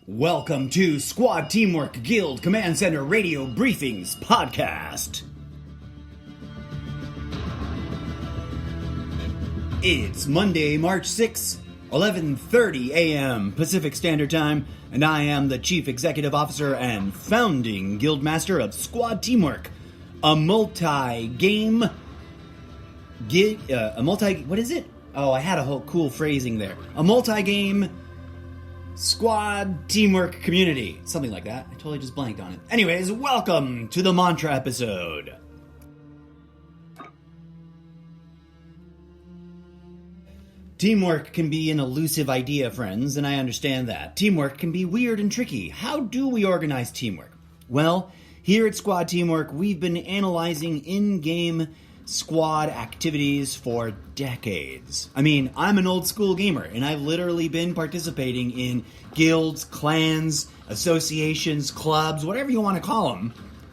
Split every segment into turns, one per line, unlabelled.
Welcome to Squad Teamwork Guild Command Center Radio Briefings Podcast. It's Monday, March 6th, 11:30 a.m. Pacific Standard Time, and I am the Chief Executive Officer and founding Guildmaster of Squad Teamwork, a multi-game... what is it? Oh, I had a whole cool phrasing there. A multi-game... Squad Teamwork Community. Something like that. I totally just blanked on it. Anyways, welcome to the Mantra episode. Teamwork can be an elusive idea, friends, and I understand that. Teamwork can be weird and tricky. How do we organize teamwork? Well, here at Squad Teamwork, we've been analyzing in-game squad activities for decades. I mean, I'm an old school gamer, and I've literally been participating in guilds, clans, associations, clubs, whatever you want to call them,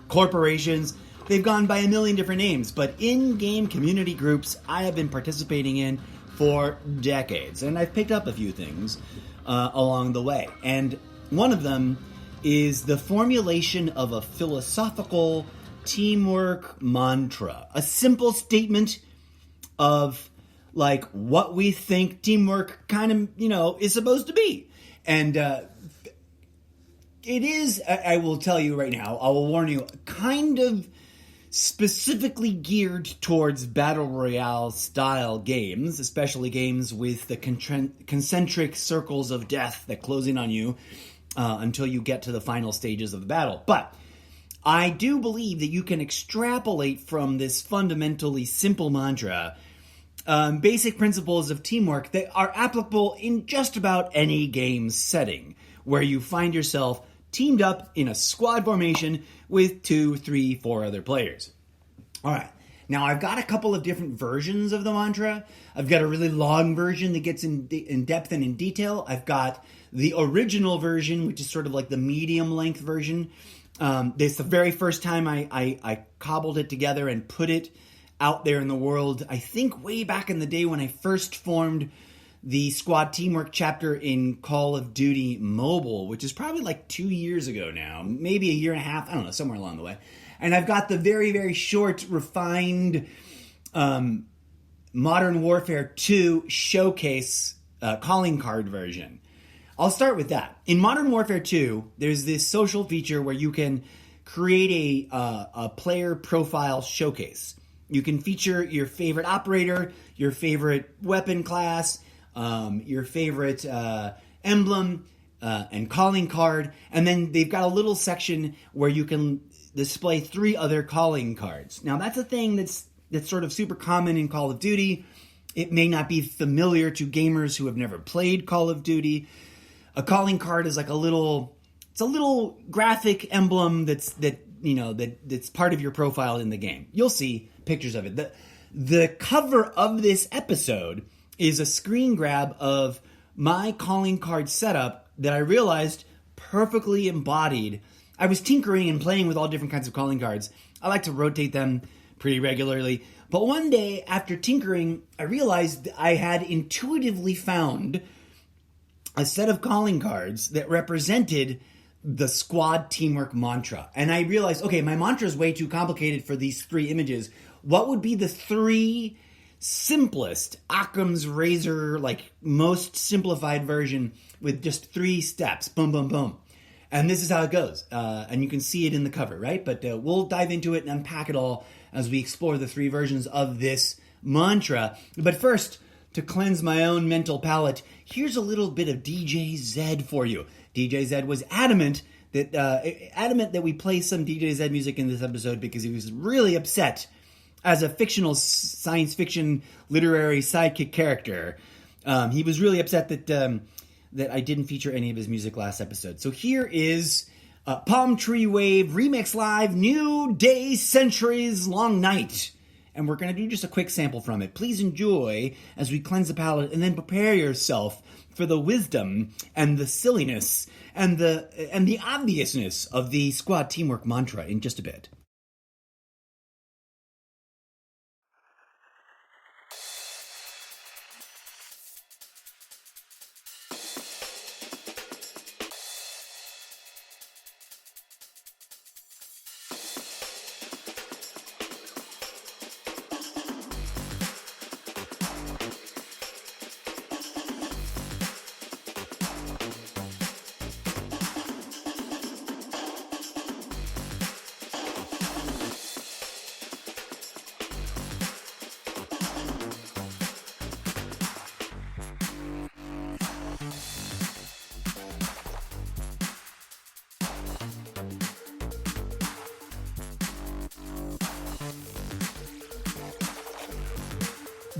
corporations. They've gone by a million different names, but in-game community groups I have been participating in for decades, and I've picked up a few things along the way. And one of them is the formulation of a philosophical teamwork mantra, a simple statement of like what we think teamwork kind of, is supposed to be. And it is, I will tell you right now, I will warn you, kind of specifically geared towards battle royale style games, especially games with the concentric circles of death that close in on you until you get to the final stages of the battle. But I do believe that you can extrapolate from this fundamentally simple mantra basic principles of teamwork that are applicable in just about any game setting where you find yourself teamed up in a squad formation with 2, 3, 4 other players. All right. Now, I've got a couple of different versions of the mantra. I've got a really long version that gets in depth and in detail. I've got the original version, which is sort of like the medium length version. This is the very first time I cobbled it together and put it out there in the world. I think way back in the day when I first formed the Squad Teamwork chapter in Call of Duty Mobile, which is probably like 2 years ago now, maybe a year and a half, I don't know, somewhere along the way. And I've got the very, very short, refined Modern Warfare 2 showcase calling card version. I'll start with that. In Modern Warfare 2, there's this social feature where you can create a player profile showcase. You can feature your favorite operator, your favorite weapon class, your favorite emblem, and calling card. And then they've got a little section where you can display 3 other calling cards. Now, that's a thing that's sort of super common in Call of Duty. It may not be familiar to gamers who have never played Call of Duty. A calling card is like a little graphic emblem that's part of your profile in the game. You'll see pictures of it. The cover of this episode is a screen grab of my calling card setup that I realized perfectly embodied. I was tinkering and playing with all different kinds of calling cards. I like to rotate them pretty regularly. But one day after tinkering, I realized I had intuitively found a set of calling cards that represented the Squad Teamwork mantra. And I realized, okay, my mantra is way too complicated for these 3 images. What would be the 3 simplest Occam's razor, like most simplified version with just 3 steps? Boom, boom, boom. And this is how it goes. And you can see it in the cover, right? But we'll dive into it and unpack it all as we explore the 3 versions of this mantra. But first, to cleanse my own mental palate, here's a little bit of DJ Zed for you. DJ Zed was adamant that we play some DJ Zed music in this episode because he was really upset as a fictional science fiction literary sidekick character. He was really upset that I didn't feature any of his music last episode. So here is Palm Tree Wave Remix Live New Day Centuries Long Night. And we're going to do just a quick sample from it. Please enjoy as we cleanse the palate and then prepare yourself for the wisdom and the silliness and the obviousness of the Squad Teamwork mantra in just a bit.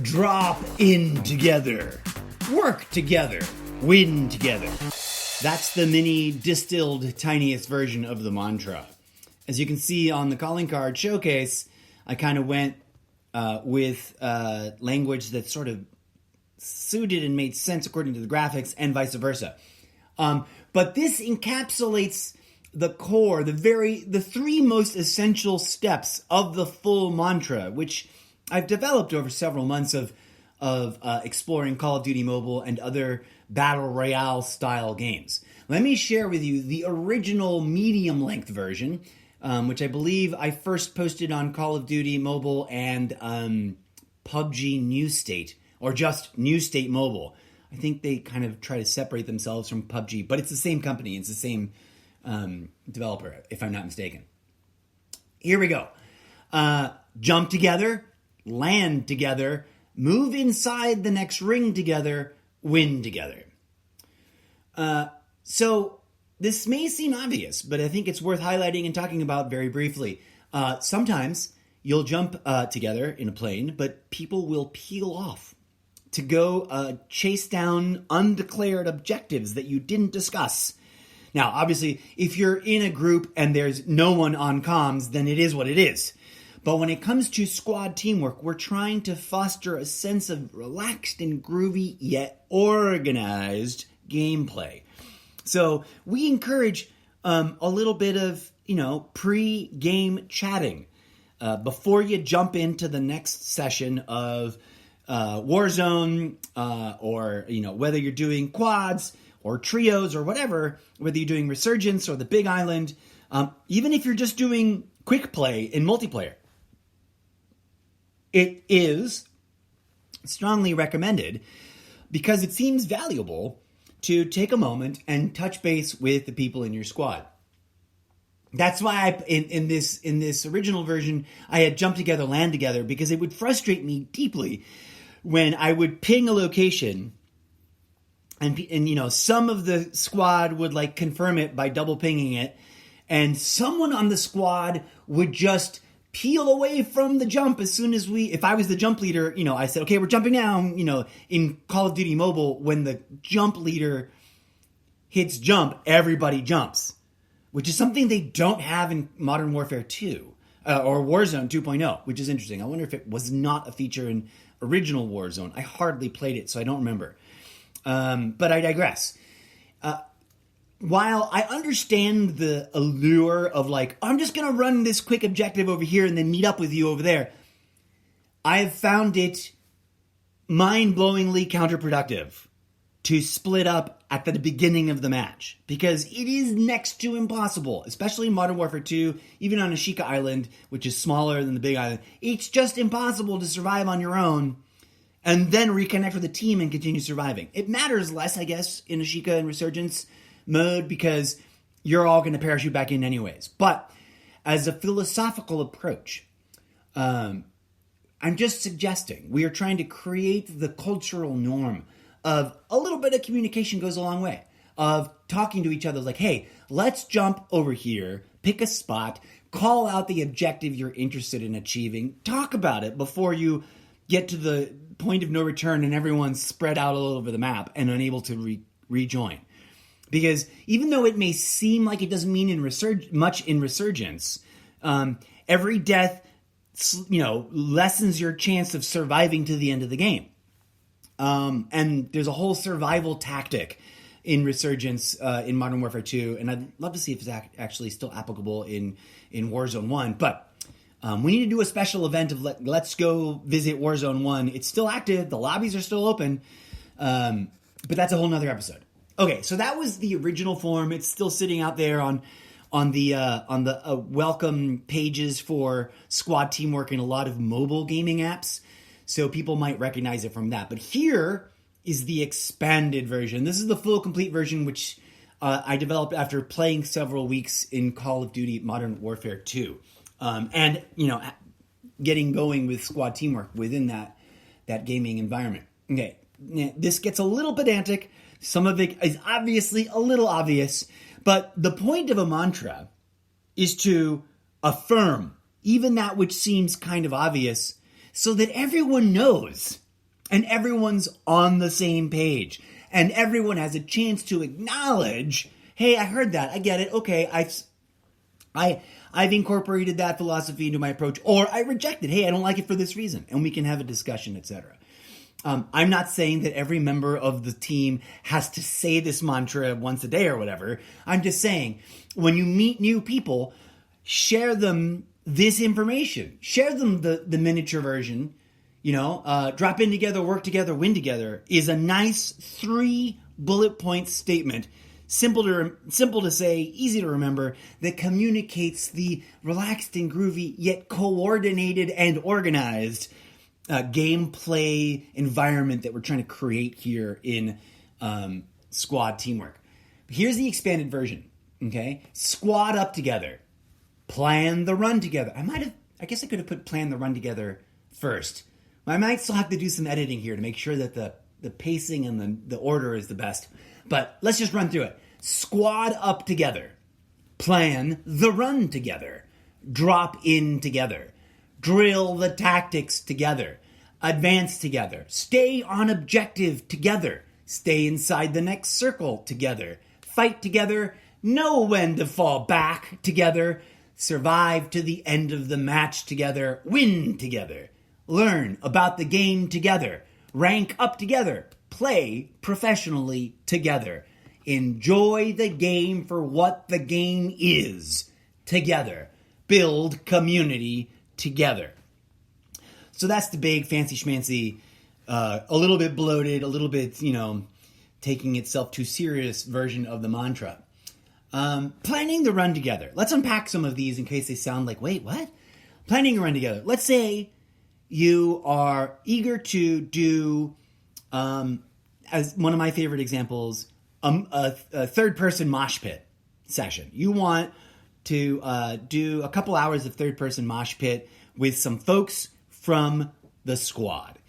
drop in together, work together, win together. That's the mini distilled tiniest version of the mantra. As you can see on the calling card showcase, I kind of went with language that sort of suited and made sense according to the graphics and vice versa. But this encapsulates the core, the three most essential steps of the full mantra, which I've developed over several months of exploring Call of Duty Mobile and other Battle Royale style games. Let me share with you the original medium length version, which I believe I first posted on Call of Duty Mobile and PUBG New State, or just New State Mobile. I think they kind of try to separate themselves from PUBG, but it's the same company, it's the same developer, if I'm not mistaken. Here we go. Jump together, land together, move inside the next ring together, win together. So this may seem obvious, but I think it's worth highlighting and talking about very briefly. Sometimes you'll jump together in a plane, but people will peel off to go chase down undeclared objectives that you didn't discuss. Now, obviously, if you're in a group and there's no one on comms, then it is what it is. But when it comes to squad teamwork, we're trying to foster a sense of relaxed and groovy yet organized gameplay. So we encourage a little bit of, pre-game chatting before you jump into the next session of Warzone, or whether you're doing quads or trios or whatever, whether you're doing Resurgence or the Big Island, even if you're just doing quick play in multiplayer. It is strongly recommended because it seems valuable to take a moment and touch base with the people in your squad. That's why in this original version, I had jump together, land together, because it would frustrate me deeply when I would ping a location and some of the squad would confirm it by double pinging it, and someone on the squad would just peel away from the jump as soon as if I was the jump leader, I said, okay, we're jumping now, in Call of Duty Mobile, when the jump leader hits jump, everybody jumps, which is something they don't have in Modern Warfare 2, or Warzone 2.0, which is interesting. I wonder if it was not a feature in original Warzone. I hardly played it, so I don't remember. But I digress. While I understand the allure of I'm just going to run this quick objective over here and then meet up with you over there, I have found it mind-blowingly counterproductive to split up at the beginning of the match, because it is next to impossible, especially in Modern Warfare 2, even on Ashika Island, which is smaller than the Big Island. It's just impossible to survive on your own and then reconnect with the team and continue surviving. It matters less, I guess, in Ashika and Resurgence mode, because you're all going to parachute back in anyways. But as a philosophical approach, I'm just suggesting we are trying to create the cultural norm of a little bit of communication goes a long way, of talking to each other hey, let's jump over here, pick a spot, call out the objective you're interested in achieving, talk about it before you get to the point of no return and everyone's spread out all over the map and unable to rejoin. Because even though it may seem like it doesn't mean much in Resurgence, every death, lessens your chance of surviving to the end of the game. And there's a whole survival tactic in Resurgence in Modern Warfare 2, and I'd love to see if it's actually still applicable in Warzone 1. But we need to do a special event of let's go visit Warzone 1. It's still active. The lobbies are still open. But that's a whole nother episode. Okay, so that was the original form. It's still sitting out there on the welcome pages for squad teamwork in a lot of mobile gaming apps. So people might recognize it from that. But here is the expanded version. This is the full complete version, which I developed after playing several weeks in Call of Duty Modern Warfare 2. And getting going with squad teamwork within that gaming environment. Okay, this gets a little pedantic. Some of it is obviously a little obvious, but the point of a mantra is to affirm even that which seems kind of obvious so that everyone knows and everyone's on the same page, and everyone has a chance to acknowledge, hey, I heard that, I get it, okay, I've incorporated that philosophy into my approach, or I reject it, hey, I don't like it for this reason, and we can have a discussion, etc. I'm not saying that every member of the team has to say this mantra once a day or whatever. I'm just saying, when you meet new people, share them this information. Share them the miniature version. Drop in together, work together, win together is a nice 3 bullet point statement. Simple to say, easy to remember, that communicates the relaxed and groovy, yet coordinated and organized gameplay environment that we're trying to create here in squad teamwork. Here's the expanded version, okay? Squad up together. Plan the run together. I guess I could have put plan the run together first. I might still have to do some editing here to make sure that the pacing and the order is the best. But let's just run through it. Squad up together. Plan the run together. Drop in together. Drill the tactics together. Advance together. Stay on objective together. Stay inside the next circle together. Fight together. Know when to fall back together. Survive to the end of the match together. Win together. Learn about the game together. Rank up together. Play professionally together. Enjoy the game for what the game is together. Build community together. So that's the big fancy schmancy, a little bit bloated, a little bit, taking itself too serious version of the mantra. Planning the run together. Let's unpack some of these in case they sound like, wait, what? Planning a run together. Let's say you are eager to do, as one of my favorite examples, a third-person mosh pit session. You want to do a couple hours of third-person mosh pit with some folks from the squad.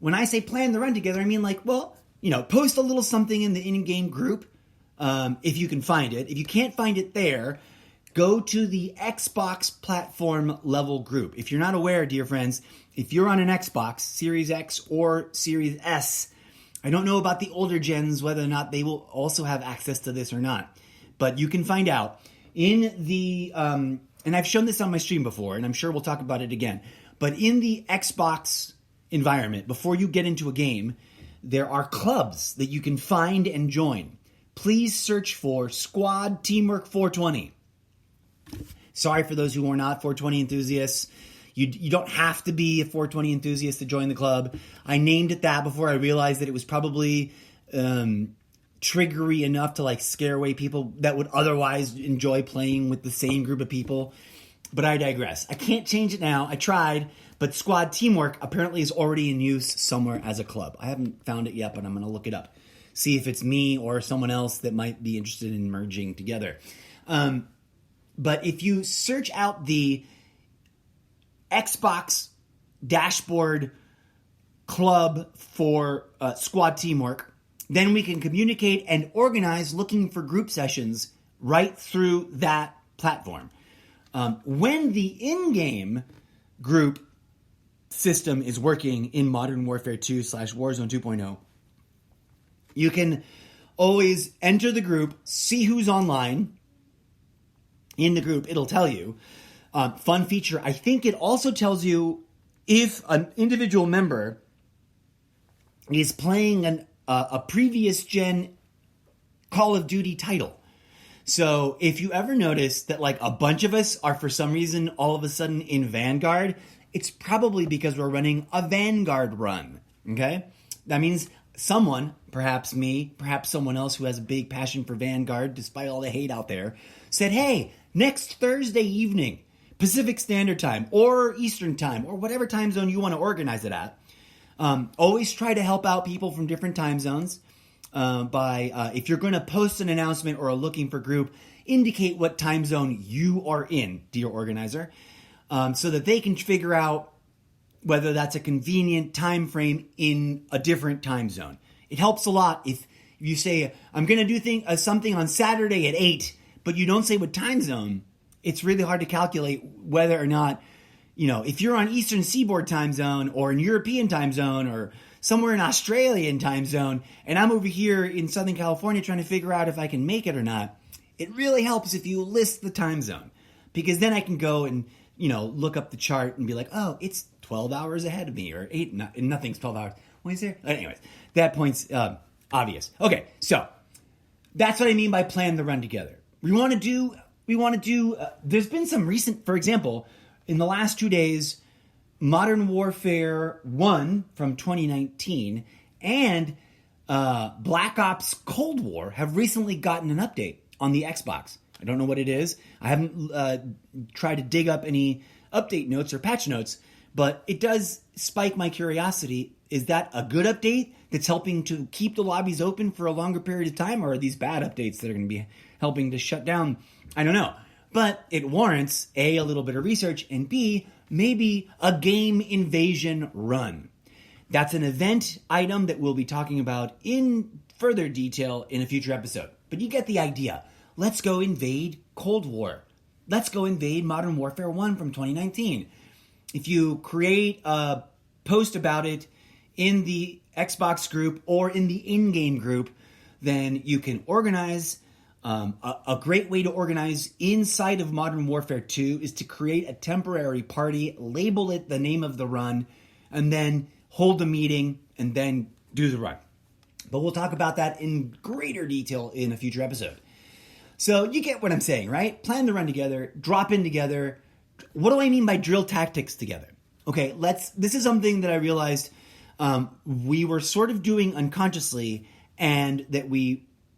When I say plan the run together, I mean post a little something in the in-game group if you can find it. If you can't find it there, go to the Xbox platform level group. If you're not aware, dear friends, if you're on an Xbox, Series X or Series S, I don't know about the older gens, whether or not they will also have access to this or not. But you can find out in the, and I've shown this on my stream before, and I'm sure we'll talk about it again. But in the Xbox environment, before you get into a game, there are clubs that you can find and join. Please search for Squad Teamwork 420. Sorry for those who are not 420 enthusiasts. You don't have to be a 420 enthusiast to join the club. I named it that before I realized that it was probably triggery enough to scare away people that would otherwise enjoy playing with the same group of people. But I digress. I can't change it now. I tried, but Squad Teamwork apparently is already in use somewhere as a club. I haven't found it yet, but I'm going to look it up. See if it's me or someone else that might be interested in merging together. But if you search out the Xbox dashboard club for Squad Teamwork, then we can communicate and organize looking for group sessions right through that platform. When the in-game group system is working in Modern Warfare 2 / Warzone 2.0, you can always enter the group, see who's online in the group. It'll tell you. Fun feature, I think it also tells you if an individual member is playing a previous gen Call of Duty title. So if you ever notice that a bunch of us are for some reason all of a sudden in Vanguard, it's probably because we're running a Vanguard run, okay? That means someone, perhaps me, perhaps someone else who has a big passion for Vanguard, despite all the hate out there, said, hey, next Thursday evening, Pacific Standard Time or Eastern Time or whatever time zone you want to organize it at, always try to help out people from different time zones. By if you're going to post an announcement or a looking for group, indicate what time zone you are in, dear organizer, so that they can figure out whether that's a convenient time frame in a different time zone. It helps a lot if you say, I'm going to do something on Saturday at 8, but you don't say what time zone. It's really hard to calculate whether or not, if you're on Eastern Seaboard time zone or in European time zone or somewhere in Australian time zone, and I'm over here in Southern California trying to figure out if I can make it or not, it really helps if you list the time zone, because then I can go and, look up the chart and be like, oh, it's 12 hours ahead of me, or 8, nothing's 12 hours. What is there? Anyways, that point's obvious. Okay, so that's what I mean by plan the run together. We want to do, there's been some recent, for example, in the last 2 days, Modern Warfare 1 from 2019 and Black Ops Cold War have recently gotten an update on the Xbox. I don't know what it is. I haven't tried to dig up any update notes or patch notes, but it does spike my curiosity. Is that a good update that's helping to keep the lobbies open for a longer period of time, or are these bad updates that are going to be helping to shut down? I don't know. But it warrants, A, a little bit of research, and B, maybe a game invasion run. That's an event item that we'll be talking about in further detail in a future episode. But you get the idea. Let's go invade Cold War. Let's go invade Modern Warfare 1 from 2019. If you create a post about it in the Xbox group or in the in-game group, then you can organize. A great way to organize inside of Modern Warfare 2 is to create a temporary party, label it the name of the run, and then hold a meeting and then do the run. But we'll talk about that in greater detail in a future episode. So you get what I'm saying, right? Plan the run together, drop in together. What do I mean by drill tactics together? Okay, this is something that I realized we were sort of doing unconsciously, and that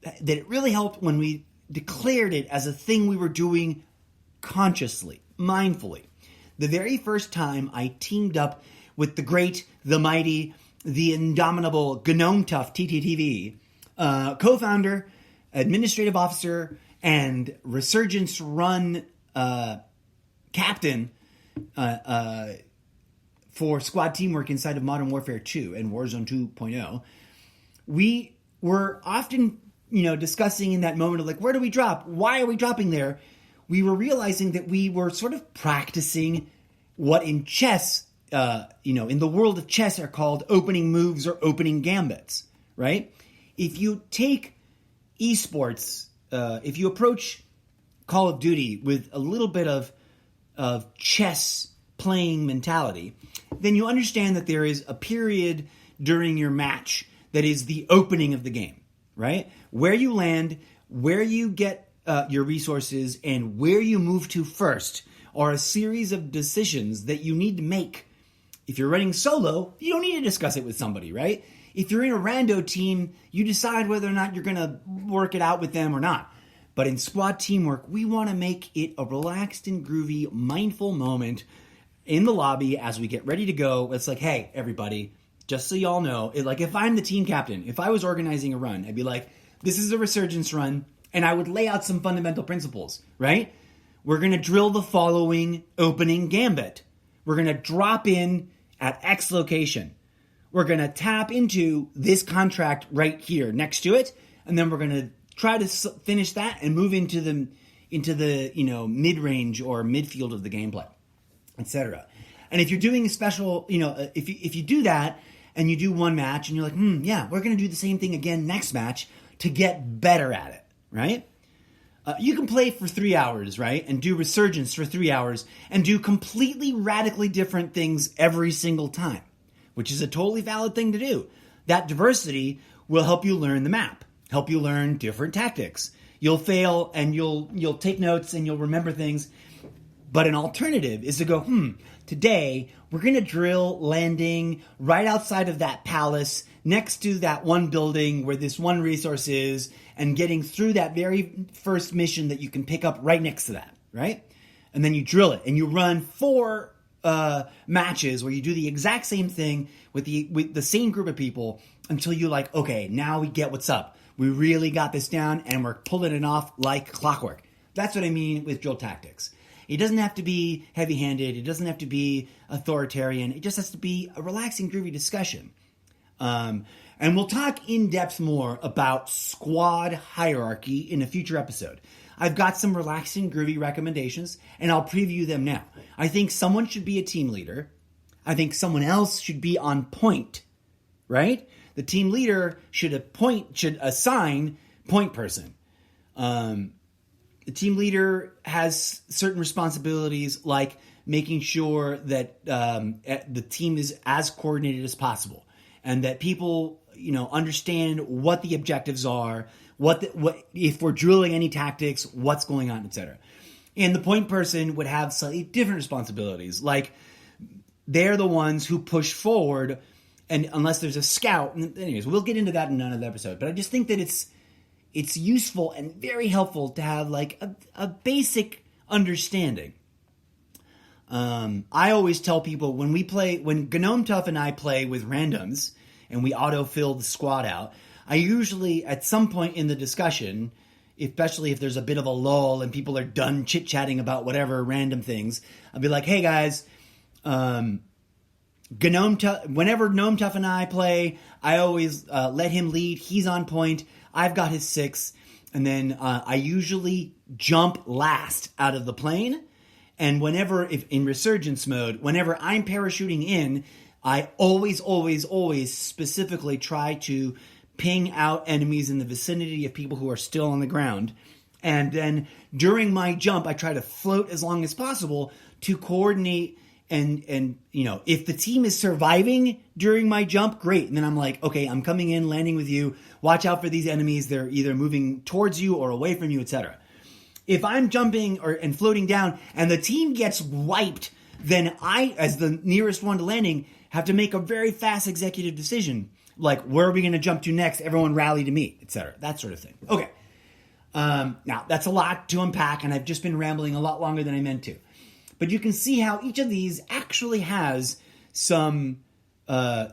it really helped when we declared it as a thing we were doing consciously, mindfully. The very first time I teamed up with the great, the mighty, the indomitable Gnome Tough TTTV, co-founder, administrative officer, and Resurgence Run captain for squad teamwork inside of Modern Warfare 2 and Warzone 2.0, we were often, discussing in that moment of like, where do we drop? Why are we dropping there? We were realizing that we were sort of practicing what in chess, in the world of chess are called opening moves or opening gambits, right? If you take esports, if you approach Call of Duty with a little bit of chess playing mentality, then you understand that there is a period during your match that is the opening of the game, right? Where you land, where you get your resources, and where you move to first are a series of decisions that you need to make. If you're running solo, you don't need to discuss it with somebody, right? If you're in a rando team, you decide whether or not you're going to work it out with them or not. But in squad teamwork, we want to make it a relaxed and groovy, mindful moment in the lobby as we get ready to go. It's like, hey, everybody, just so y'all know, if I'm the team captain, if I was organizing a run, I'd be like, this is a resurgence run, and I would lay out some fundamental principles, right? We're going to drill the following opening gambit. We're going to drop in at X location. We're going to tap into this contract right here next to it, and then we're going to try to finish that and move into the mid-range or midfield of the gameplay, etc. And if you're doing a special, if you do that and you do one match and you're like, yeah, we're going to do the same thing again next match to get better at it, right? You can play for 3 hours, right? And do Resurgence for 3 hours and do completely radically different things every single time, which is a totally valid thing to do. That diversity will help you learn the map, help you learn different tactics. You'll fail and you'll take notes and you'll remember things. But an alternative is to go, today we're going to drill landing right outside of that palace next to that one building where this one resource is, and getting through that very first mission that you can pick up right next to that, right? And then you drill it and you run 4 matches where you do the exact same thing with the same group of people until you're like, okay, now we get what's up. We really got this down and we're pulling it off like clockwork. That's what I mean with drill tactics. It doesn't have to be heavy-handed. It doesn't have to be authoritarian. It just has to be a relaxing, groovy discussion. And we'll talk in depth more about squad hierarchy in a future episode. I've got some relaxing, groovy recommendations, and I'll preview them now. I think someone should be a team leader. I think someone else should be on point, right? The team leader should assign point person. The team leader has certain responsibilities, like making sure that the team is as coordinated as possible, and that people, understand what the objectives are, what if we're drilling any tactics, what's going on, etc. And the point person would have slightly different responsibilities, like they're the ones who push forward, and unless there's a scout. Anyways, we'll get into that in another episode. But I just think that it's useful and very helpful to have like a basic understanding. I always tell people when Gnome Tough and I play with randoms and we autofill the squad out, I usually, at some point in the discussion, especially if there's a bit of a lull and people are done chit-chatting about whatever random things, I'll be like, hey guys, whenever Gnome Tough and I play, I always let him lead. He's on point. I've got his 6. And then I usually jump last out of the plane. And if in resurgence mode, whenever I'm parachuting in, I always specifically try to ping out enemies in the vicinity of people who are still on the ground. And then during my jump, I try to float as long as possible to coordinate. And if the team is surviving during my jump, great. And then I'm like, okay, I'm coming in, landing with you. Watch out for these enemies. They're either moving towards you or away from you, etc. If I'm jumping and floating down and the team gets wiped, then I, as the nearest one to landing, have to make a very fast executive decision. Like, where are we going to jump to next? Everyone rally to me, etc. That sort of thing. Okay. Now, that's a lot to unpack, and I've just been rambling a lot longer than I meant to. But you can see how each of these actually has some...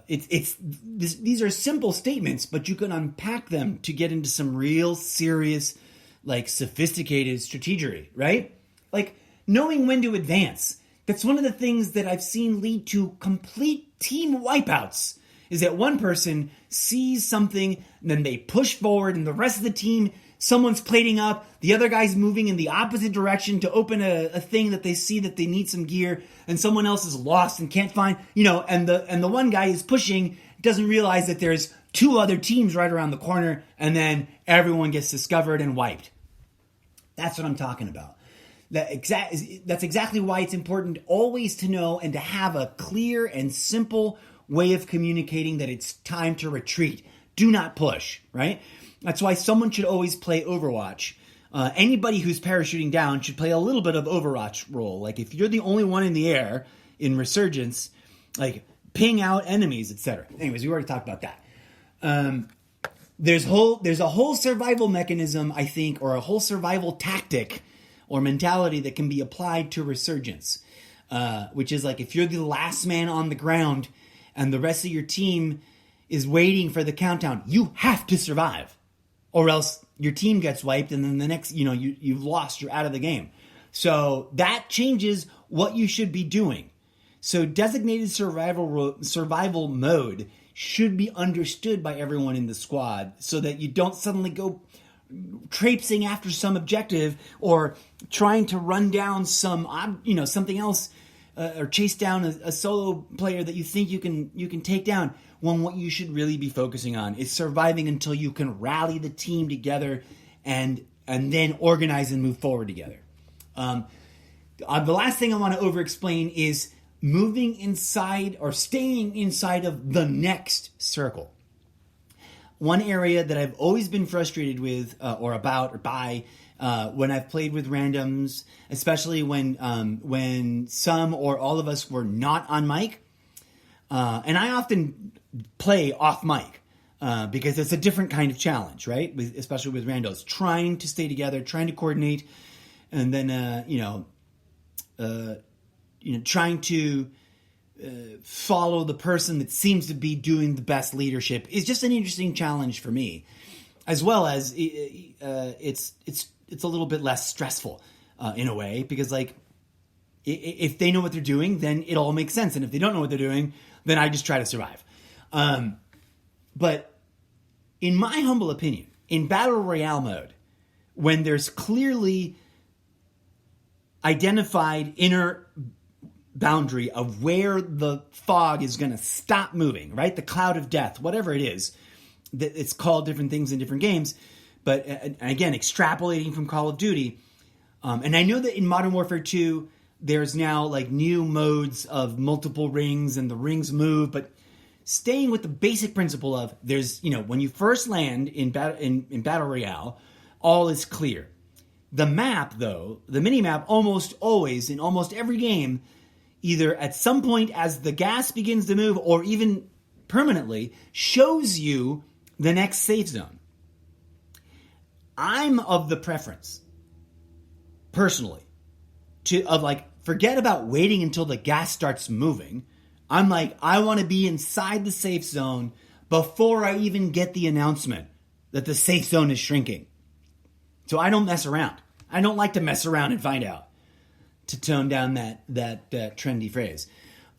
these are simple statements, but you can unpack them to get into some real serious, like, sophisticated strategery, right? Like, knowing when to advance. That's one of the things that I've seen lead to complete team wipeouts, is that one person sees something, and then they push forward, and the rest of the team, someone's plating up, the other guy's moving in the opposite direction to open a thing that they see that they need some gear, and someone else is lost and can't find, and the one guy is pushing, doesn't realize that there's 2 other teams right around the corner, and then everyone gets discovered and wiped. That's what I'm talking about. That's exactly why it's important always to know and to have a clear and simple way of communicating that it's time to retreat. Do not push, right? That's why someone should always play Overwatch. Anybody who's parachuting down should play a little bit of Overwatch role. Like, if you're the only one in the air in Resurgence, like, ping out enemies, etc. Anyways, we already talked about that. There's a whole survival mechanism, I think, or a whole survival tactic or mentality that can be applied to Resurgence, which is like, if you're the last man on the ground and the rest of your team is waiting for the countdown, you have to survive, or else your team gets wiped, and then the next, you've lost, you're out of the game. So that changes what you should be doing. So designated survival mode should be understood by everyone in the squad, so that you don't suddenly go traipsing after some objective or trying to run down something else, or chase down a solo player that you think you can take down, when what you should really be focusing on is surviving until you can rally the team together and then organize and move forward together. The last thing I want to over-explain is moving inside or staying inside of the next circle. One area that I've always been frustrated with when I've played with randoms, especially when some or all of us were not on mic, and I often play off mic because it's a different kind of challenge, right? Especially with randos, trying to stay together, trying to coordinate, and then trying to follow the person that seems to be doing the best leadership is just an interesting challenge for me, as well as it's a little bit less stressful in a way, because like if they know what they're doing, then it all makes sense, and if they don't know what they're doing, then I just try to survive. But in my humble opinion, in Battle Royale mode, when there's clearly identified inner boundary of where the fog is going to stop moving, right? The cloud of death, whatever it is. It's called different things in different games. But again, extrapolating from Call of Duty. And I know that in Modern Warfare 2, there's now like new modes of multiple rings and the rings move, but staying with the basic principle of there's, when you first land in Battle Royale, all is clear. The map, though, the mini-map almost always, in almost every game, either at some point as the gas begins to move or even permanently, shows you the next safe zone. I'm of the preference, personally, forget about waiting until the gas starts moving. I'm like, I want to be inside the safe zone before I even get the announcement that the safe zone is shrinking. So I don't mess around. I don't like to mess around and find out, to tone down that trendy phrase.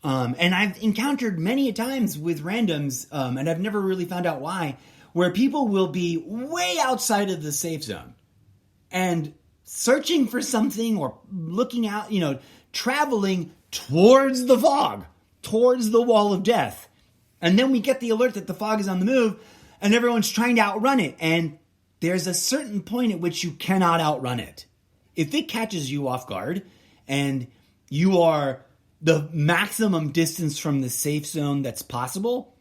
And I've encountered many times with randoms, and I've never really found out why, where people will be way outside of the safe zone and searching for something or looking out, traveling towards the fog, towards the wall of death. And then we get the alert that the fog is on the move and everyone's trying to outrun it. And there's a certain point at which you cannot outrun it. If it catches you off guard and you are the maximum distance from the safe zone that's possible,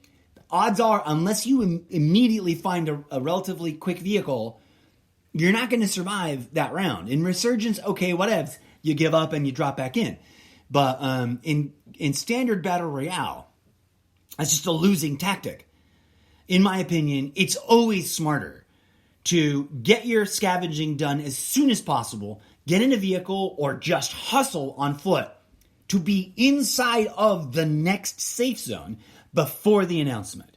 odds are, unless you immediately find a relatively quick vehicle, you're not going to survive that round. In Resurgence, okay, whatevs. You give up and you drop back in. But in standard Battle Royale, that's just a losing tactic. In my opinion, it's always smarter to get your scavenging done as soon as possible, get in a vehicle, or just hustle on foot to be inside of the next safe zone before the announcement.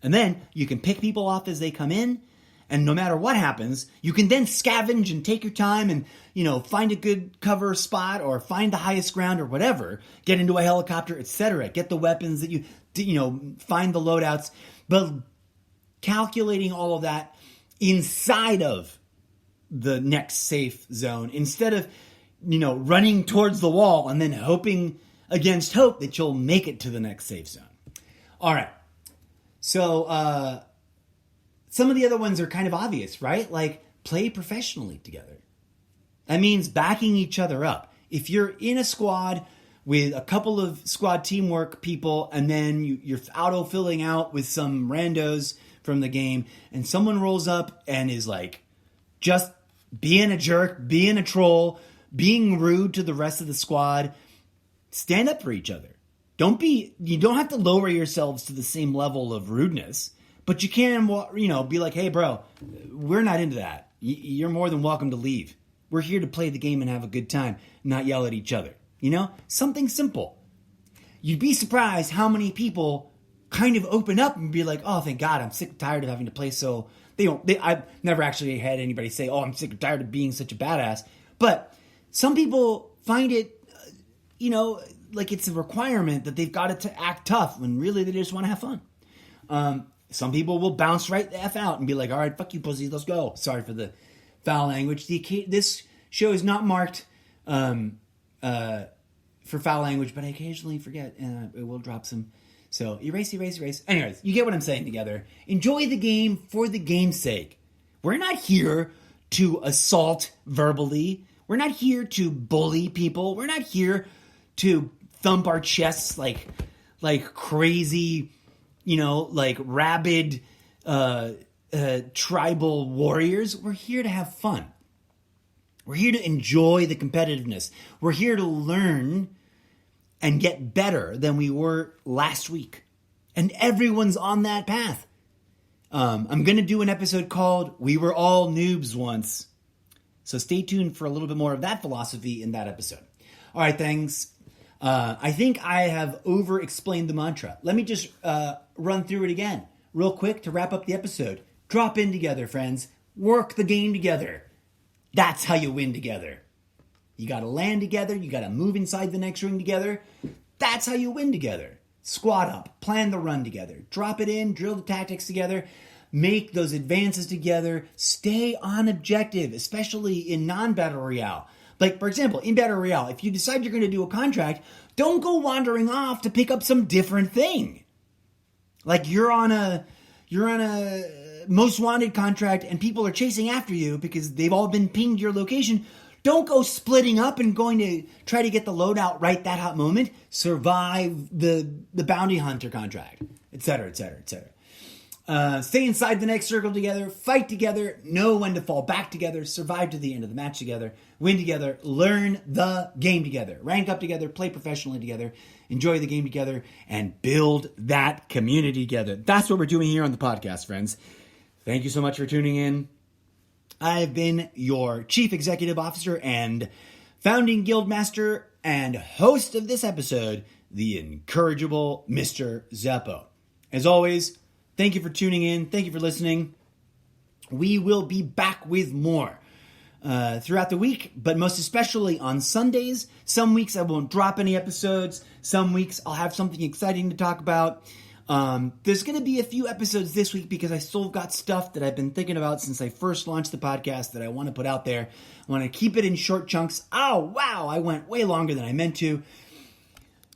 And then you can pick people off as they come in, and no matter what happens, you can then scavenge and take your time and, find a good cover spot or find the highest ground or whatever, get into a helicopter, etc., get the weapons that find the loadouts, but calculating all of that inside of the next safe zone instead of, running towards the wall and then hoping against hope that you'll make it to the next safe zone. All right. So, some of the other ones are kind of obvious, right? Like, play professionally together. That means backing each other up. If you're in a squad with a couple of squad teamwork people and then you're auto-filling out with some randos from the game and someone rolls up and is like just being a jerk, being a troll, being rude to the rest of the squad, stand up for each other. You don't have to lower yourselves to the same level of rudeness, but you can, be like, hey, bro, we're not into that. You're more than welcome to leave. We're here to play the game and have a good time, not yell at each other. Something simple. You'd be surprised how many people kind of open up and be like, oh, thank God, I'm sick and tired of having to play so... I've never actually had anybody say, oh, I'm sick and tired of being such a badass. But some people find it, like it's a requirement that they've got to act tough when really they just want to have fun. Some people will bounce right the F out and be like, all right, fuck you, pussy, let's go. Sorry for the foul language. This show is not marked for foul language, but I occasionally forget and it will drop some. So erase. Anyways, you get what I'm saying together. Enjoy the game for the game's sake. We're not here to assault verbally. We're not here to bully people. We're not here to thump our chests like crazy, like rabid tribal warriors. We're here to have fun. We're here to enjoy the competitiveness. We're here to learn and get better than we were last week. And everyone's on that path. I'm going to do an episode called We Were All Noobs Once. So stay tuned for a little bit more of that philosophy in that episode. All right, thanks. I think I have over-explained the mantra. Let me just run through it again real quick to wrap up the episode. Drop in together, friends. Work the game together. That's how you win together. You got to land together. You got to move inside the next ring together. That's how you win together. Squad up. Plan the run together. Drop it in. Drill the tactics together. Make those advances together. Stay on objective, especially in non-Battle Royale. Like, for example, in Battle Royale, if you decide you're going to do a contract, don't go wandering off to pick up some different thing. Like you're on a most wanted contract and people are chasing after you because they've all been pinged your location. Don't go splitting up and going to try to get the loadout right that hot moment. Survive the bounty hunter contract, etc., etc., etc. Stay inside the next circle together, fight together, know when to fall back together, survive to the end of the match together, win together, learn the game together, rank up together, play professionally together, enjoy the game together, and build that community together. That's what we're doing here on the podcast, friends. Thank you so much for tuning in. I've been your Chief Executive Officer and founding Guildmaster and host of this episode, the incorrigible Mr. Zeppo. As always, thank you for tuning in. Thank you for listening. We will be back with more throughout the week, but most especially on Sundays. Some weeks I won't drop any episodes. Some weeks I'll have something exciting to talk about. There's going to be a few episodes this week because I still got stuff that I've been thinking about since I first launched the podcast that I want to put out there. I want to keep it in short chunks. Oh, wow, I went way longer than I meant to.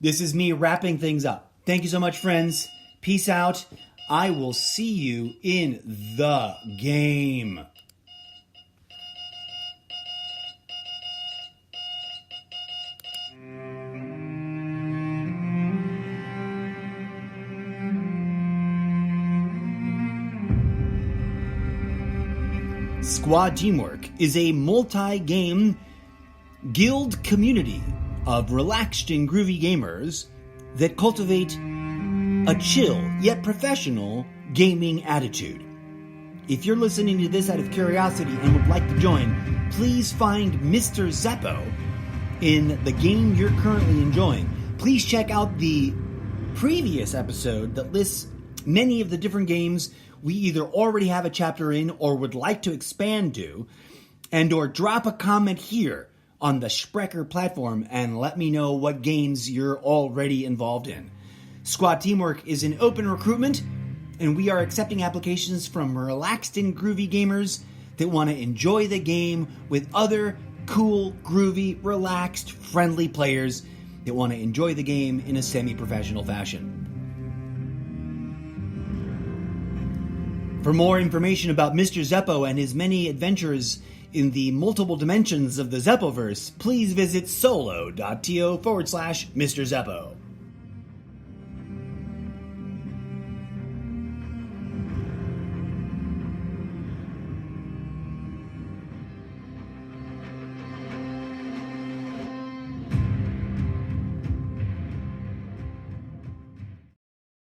This is me wrapping things up. Thank you so much, friends. Peace out. I will see you in the game. Squad Teamwork is a multi-game guild community of relaxed and groovy gamers that cultivate a chill yet professional gaming attitude. If you're listening to this out of curiosity and would like to join, please find Mr. Zeppo in the game you're currently enjoying. Please check out the previous episode that lists many of the different games we either already have a chapter in or would like to expand to, and or drop a comment here on the Sprecher platform and let me know what games you're already involved in. Squad Teamwork is an open recruitment, and we are accepting applications from relaxed and groovy gamers that want to enjoy the game with other cool, groovy, relaxed, friendly players that want to enjoy the game in a semi-professional fashion. For more information about Mr. Zeppo and his many adventures in the multiple dimensions of the Zeppoverse, please visit solo.to/Mr. Zeppo.